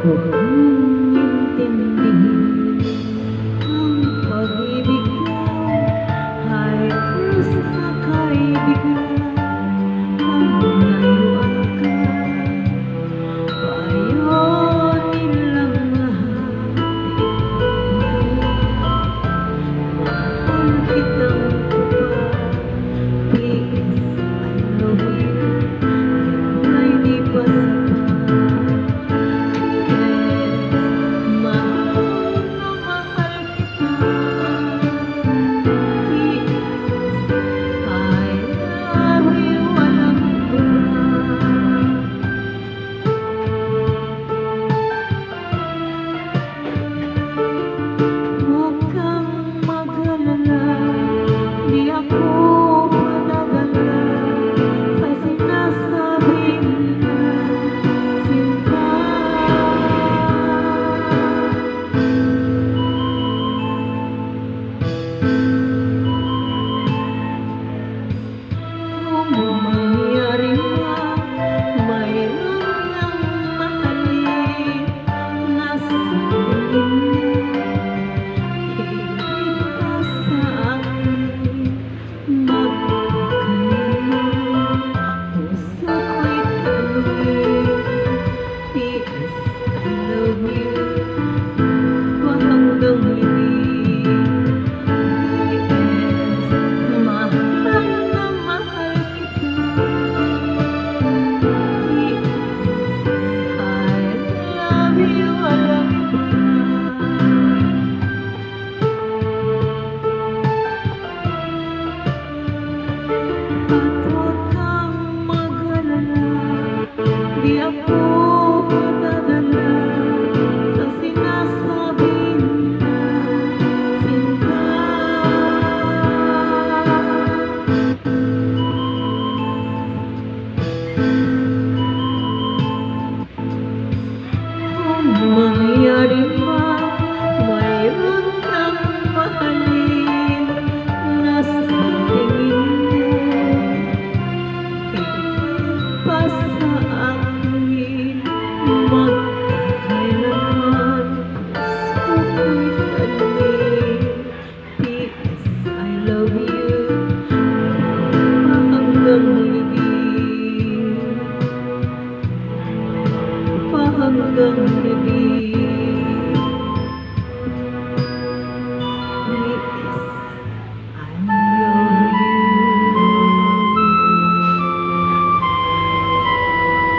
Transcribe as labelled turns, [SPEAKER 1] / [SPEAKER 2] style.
[SPEAKER 1] Huwag mong intindihin ang pag-ibig ko ay krus na kaibigan. Ang layuan ka, payo nilang lahat. Mahal kitang kapag P.S. I love you. Yan ay di pa sapat. Di ako madadala sa sinasabi nila, sinta. Kung mangyari man, mayroon kang mahalin na sa tingin mo, higit pa sa akin. Puso ko'y tanungin, P.S. I love you. Pa hanggang libing, P.S. mahal na mahal kita. P.S. I love you, alam mo ba? At huwag kang mag-alala, di ako madadala sa sinasabi nila, sinta. Kung